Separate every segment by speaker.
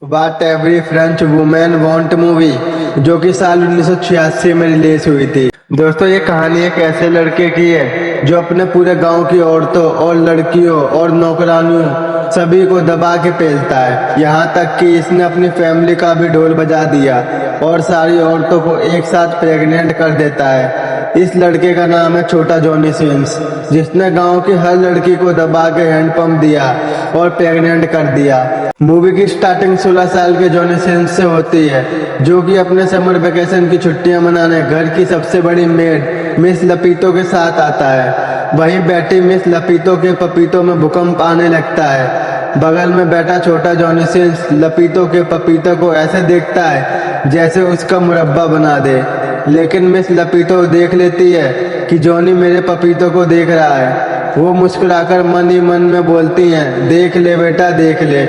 Speaker 1: वाट every French women want movie, जो कि साल 1986 में रिलीज हुई थी। दोस्तों, ये कहानी एक ऐसे लड़के की है जो अपने पूरे गांव की औरतों और लड़कियों और नौकरानियों सभी को दबा के पेलता है। यहाँ तक कि इसने अपनी फैमिली का भी ढोल बजा दिया और सारी औरतों को एक साथ प्रेग्नेंट कर देता है। इस लड़के का नाम है छोटा जॉनी सिंस, जिसने गांव की हर लड़की को दबा के हैंडपंप दिया और प्रेग्नेंट कर दिया। मूवी की स्टार्टिंग 16 साल के जॉनी सिंस से होती है, जो कि अपने समर वेकेशन की छुट्टियां मनाने घर की सबसे बड़ी मेड मिस लपीतो के साथ आता है। वहीं बैठी मिस लपीतो के पपीतों में भूकंप आने लगता है। बगल में बैठा छोटा जॉनी सिंस लपीतो के पपीते को ऐसे देखता है जैसे उसका मुरब्बा बना दे, लेकिन मिस लपीतो देख लेती है कि जॉनी मेरे पपीतों को देख रहा है। वो मुस्कुराकर मन ही मन में बोलती हैं, देख ले बेटा देख ले।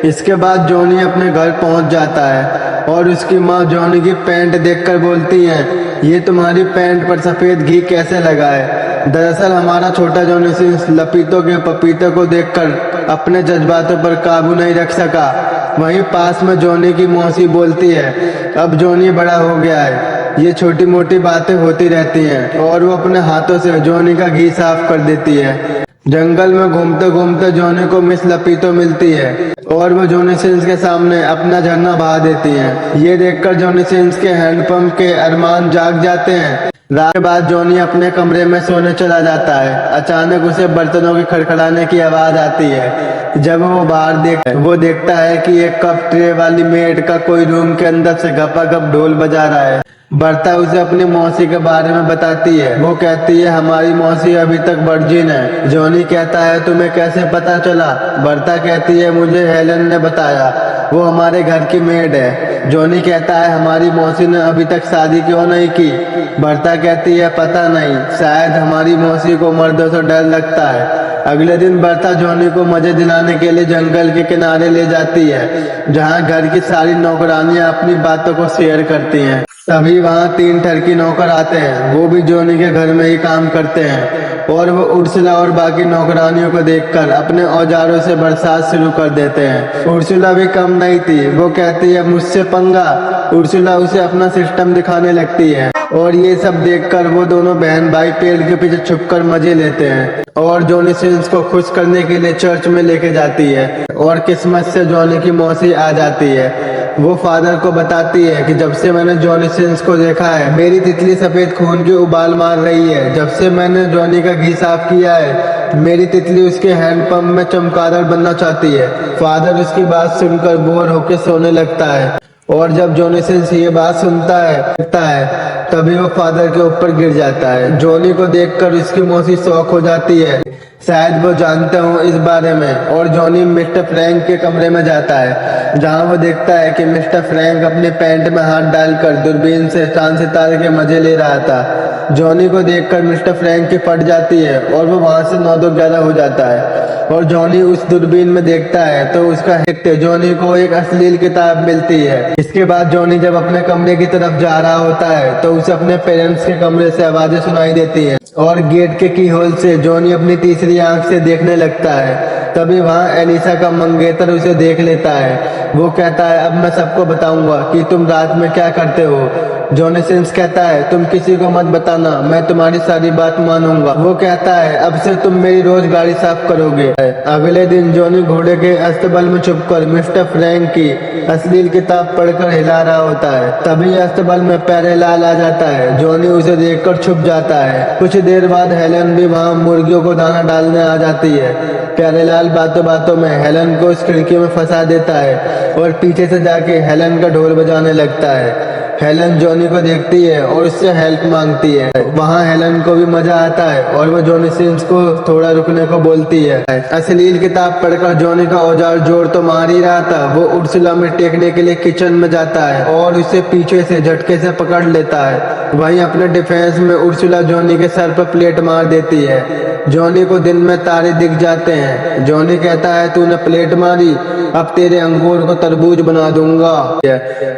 Speaker 1: इसके बाद जॉनी अपने घर पहुंच जाता है और उसकी माँ जॉनी की पैंट देखकर बोलती हैं, ये तुम्हारी पैंट पर सफेद घी कैसे लगा है। दरअसल हमारा छोटा जॉनी सिंस लपीतो के पपीते को देखकर अपने जज्बातों पर काबू नहीं रख सका। वहीं पास में जॉनी की मौसी बोलती है, अब जॉनी बड़ा हो गया है, ये छोटी मोटी बातें होती रहती हैं, और वो अपने हाथों से जॉनी का घी साफ कर देती है। जंगल में घूमते घूमते जॉनी को मिस लपीतो मिलती है और वो जॉनी सिंस के सामने अपना झरना बहा देती हैं। ये देखकर जॉनी सिंस के हैंडपंप के अरमान जाग जाते हैं। रात के बाद जॉनी अपने कमरे में सोने चला जाता है। अचानक उसे बर्तनों के खड़खड़ाने की आवाज आती है। जब वो बाहर वो देखता है कि एक कप ट्रे वाली मेड का कोई रूम के अंदर से गपागप ढोल बजा रहा है। बर्ता उसे अपनी मौसी के बारे में बताती है। वो कहती है, हमारी मौसी अभी तक वर्जिन है। जॉनी कहता है, तुम्हें कैसे पता चला। बर्ता कहती है, मुझे हेलन ने बताया, वो हमारे घर की मेड है। जॉनी कहता है, हमारी मौसी ने अभी तक शादी क्यों नहीं की। बर्ता कहती है, पता नहीं, शायद हमारी मौसी को मर्दों से डर लगता है। अगले दिन बर्ता जॉनी को मजे दिलाने के लिए जंगल के किनारे ले जाती है, जहाँ घर की सारी नौकरानियां अपनी बातों को शेयर करती हैं। तभी वहाँ 3 टर्की नौकर आते हैं। वो भी जॉनी के घर में ही काम करते हैं और वो उर्सुला और बाकी नौकरानियों को देखकर अपने औजारों से बरसात शुरू कर देते हैं। उर्सुला भी कम नहीं थी। वो कहती है, मुझसे पंगा। उर्सुला उसे अपना सिस्टम दिखाने लगती है और ये सब देखकर वो दोनों बहन भाई पेड़ के पीछे छुपकर मजे लेते हैं और जॉनी सिंस को खुश करने के लिए चर्च में लेके जाती है। और किस्मत से जॉनी की मौसी आ जाती है। वो फादर को बताती है कि जब से मैंने जॉनी सिंस को देखा है, मेरी तितली सफेद खून की उबाल मार रही है। जब से मैंने जॉनी का घी साफ किया है, मेरी तितली उसके हैंडपंप में चमगादड़ बनना चाहती है। फादर उसकी बात सुनकर बोर होकर सोने लगता है और जब जॉनी सिंस ये बात सुनता है तभी वो फादर के ऊपर गिर जाता है। जॉनी को देखकर उसकी मौसी शॉक हो जाती है, शायद वो जानते हो इस बारे में। और जॉनी मिस्टर फ्रैंक के कमरे में जाता है, जहां वो देखता है कि मिस्टर फ्रैंक अपने पैंट में हाथ डालकर दूरबीन से चांद सितारे के मजे ले रहा था। जॉनी को देखकर मिस्टर फ्रैंक की फट जाती है और वो वहां से 9-11 हो जाता है। और जॉनी उस दूरबीन में देखता है तो उसका जॉनी को एक अश्लील किताब मिलती है। इसके बाद जॉनी जब अपने कमरे की तरफ जा रहा होता है तो उसे अपने पेरेंट्स के कमरे से आवाजें सुनाई देती हैं और गेट के की होल से जॉनी अपनी तीसरी आंख से देखने लगता है। तभी वहाँ एलिसा का मंगेतर उसे देख लेता है। वो कहता है, अब मैं सबको बताऊंगा कि तुम रात में क्या करते हो। जॉनी सिंस कहता है, तुम किसी को मत बताना, मैं तुम्हारी सारी बात मानूंगा। वो कहता है, अब से तुम मेरी रोज गाड़ी साफ करोगे। अगले दिन जॉनी घोड़े के अस्तबल में छुपकर मिस्टर फ्रैंक की अश्लील किताब पढ़कर हिला रहा होता है। तभी अस्तबल में प्यारेलाल आ जाता है। जॉनी उसे देखकर छुप जाता है। कुछ देर बाद हेलन भी वहाँ मुर्गियों को दाना डालने आ जाती है। प्यारेलाल बातों बातों में हेलन को उस खिड़की में फंसा देता है और पीछे से जाके हेलन का ढोल बजाने लगता है। हेलन जॉनी को देखती है और उससे हेल्प मांगती है। वहाँ हेलन को भी मजा आता है और वो जॉनी सिंस को थोड़ा रुकने को बोलती है। अश्लील किताब पढ़कर जॉनी का औजार जोर तो मार ही रहा था। वो उर्सुला में टेकने के लिए किचन में जाता है और उसे पीछे से झटके से पकड़ लेता है वहीं अपने डिफेंस में उर्सुला जॉनी के सर पर प्लेट मार देती है। जॉनी को दिन में तारे दिख जाते हैं। जॉनी कहता है तूने प्लेट मारी, अब तेरे अंगूर को तरबूज बना दूंगा।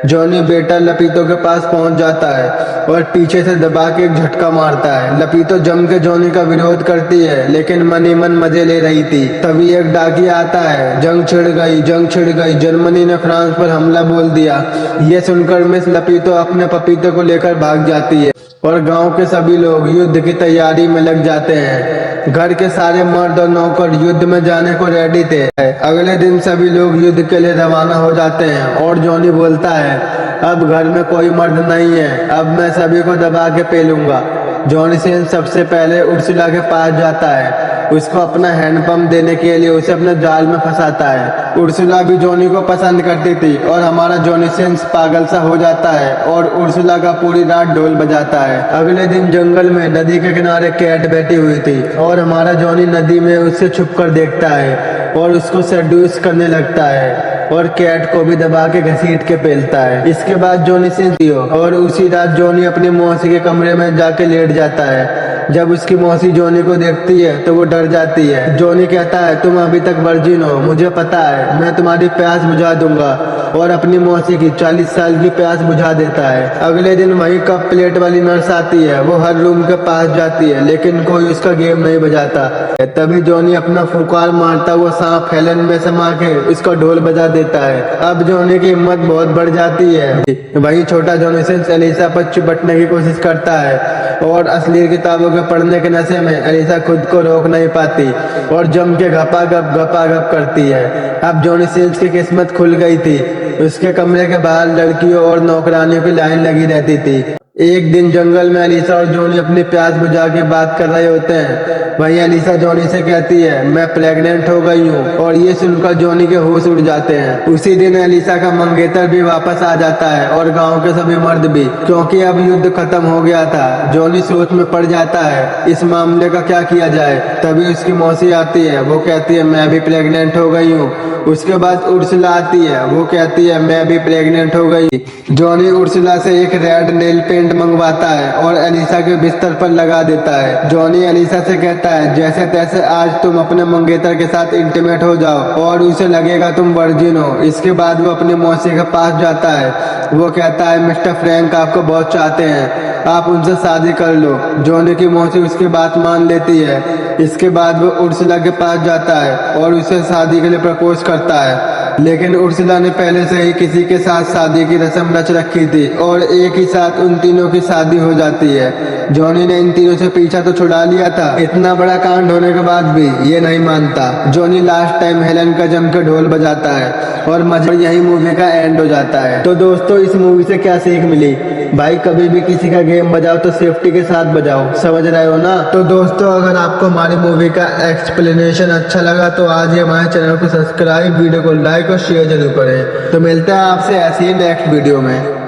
Speaker 1: जॉनी बेटा लपीतो के पास पहुंच जाता है और पीछे से दबा के एक झटका मारता है। लपीतो जम के जॉनी का विरोध करती है, लेकिन मन ही मन मजे ले रही थी। तभी एक डाकिया आता है। जंग छिड़ गई, जंग छिड़ गई, जर्मनी ने फ्रांस पर हमला बोल दिया। ये सुनकर मिस लपीतो अपने पपीते को लेकर भाग जाती है और गांव के सभी लोग युद्ध की तैयारी में लग जाते हैं। घर के सारे मर्द और नौकर युद्ध में जाने को रेडी थे। अगले दिन सभी लोग युद्ध के लिए रवाना हो जाते हैं और जॉनी बोलता है अब घर में कोई मर्द नहीं है, अब मैं सभी को दबा के पेलूंगा। जॉनी सिंह सबसे पहले उर्सुला के पास जाता है। उसको अपना हैंडपंप देने के लिए उसे अपने जाल में फंसाता है। उर्सुला भी जॉनी को पसंद करती थी और हमारा जॉनी सिंह पागल सा हो जाता है और उर्सुला का पूरी रात ढोल बजाता है। अगले दिन जंगल में नदी के किनारे कैट बैठी हुई थी और हमारा जॉनी नदी में उससे छुप कर देखता है और उसको सेड्यूस करने लगता है और कैट को भी दबा के घसीट के पेलता है। इसके बाद जॉनी सिंह और उसी रात जॉनी अपनी मौसी के कमरे में जाके लेट जाता है। जब उसकी मौसी जॉनी को देखती है तो वो डर जाती है। जॉनी कहता है तुम अभी तक वर्जिन हो, मुझे पता है, मैं तुम्हारी प्यास बुझा दूंगा, और अपनी मौसी की 40 साल की प्यास बुझा देता है। अगले दिन वही कप प्लेट वाली नर्स आती है। वो हर रूम के पास जाती है लेकिन कोई उसका गेम नहीं बजाता। तभी जॉनी अपना फुकार मारता हुआ सांप हेलन में समा के उसका ढोल बजा देता है। अब जॉनी की हिम्मत बहुत बढ़ जाती है। वही छोटा जॉनी सिंह एलिसा पर चिपटने की कोशिश करता है और असली किताबों के पढ़ने के नशे में एलिसा खुद को रोक नहीं पाती और जम के घपा-घप करती है। अब जॉनी सिंह की किस्मत खुल गई थी। उसके कमरे के बाहर लड़कियों और नौकरानियों की लाइन लगी रहती थी। एक दिन जंगल में एलिसा और जॉनी अपनी प्यास बुझा के बात कर रहे होते हैं। वहीं एलिसा जॉनी से कहती है मैं प्रेग्नेंट हो गई हूँ, और ये सुनकर जॉनी के होश उड़ जाते हैं। उसी दिन एलिसा का मंगेतर भी वापस आ जाता है और गांव के सभी मर्द भी, क्योंकि अब युद्ध खत्म हो गया था। जॉनी सोच में पड़ जाता है इस मामले का क्या किया जाए। तभी उसकी मौसी आती है। वो कहती है मैं भी प्रेग्नेंट हो गई हूँ। उसके बाद उर्सुला आती है। वो कहती है मैं भी प्रेग्नेंट हो गई। जॉनी उर्सुला से एक रेड नेल पेंट मंगवाता है और एलिसा के बिस्तर पर लगा देता है। जॉनी एलिसा से कहता है जैसे तैसे आज तुम अपने मंगेतर के साथ इंटीमेट हो जाओ और उसे लगेगा तुम वर्जिन हो। इसके बाद वो अपनी मौसी के पास जाता है। वो कहता है मिस्टर फ्रैंक आपको बहुत चाहते हैं, आप उनसे शादी कर लो। जॉनी की मौसी उसकी बात मान लेती है। इसके बाद वो उर्सुला के पास जाता है और उसे शादी के लिए प्रपोज करता है, लेकिन उर्सुला ने पहले से ही किसी के साथ शादी की रस्म रच रखी थी और एक ही साथ उन तीनों की शादी हो जाती है। जॉनी ने इन तीनों से पीछा तो छुड़ा लिया था। इतना बड़ा कांड होने के बाद भी ये नहीं मानता। जॉनी लास्ट टाइम हेलन का जम के ढोल बजाता है और मजा यही मूवी का एंड हो जाता है। तो दोस्तों इस मूवी से क्या सीख मिली? भाई कभी भी किसी का गेम बजाओ तो सेफ्टी के साथ बजाओ, समझ रहे हो ना? तो दोस्तों अगर आपको हमारी मूवी का एक्सप्लेनेशन अच्छा लगा तो आज ही हमारे चैनल को सब्सक्राइब, वीडियो को लाइक और शेयर जरूर करें। तो मिलते हैं आपसे ऐसे ही नेक्स्ट वीडियो में।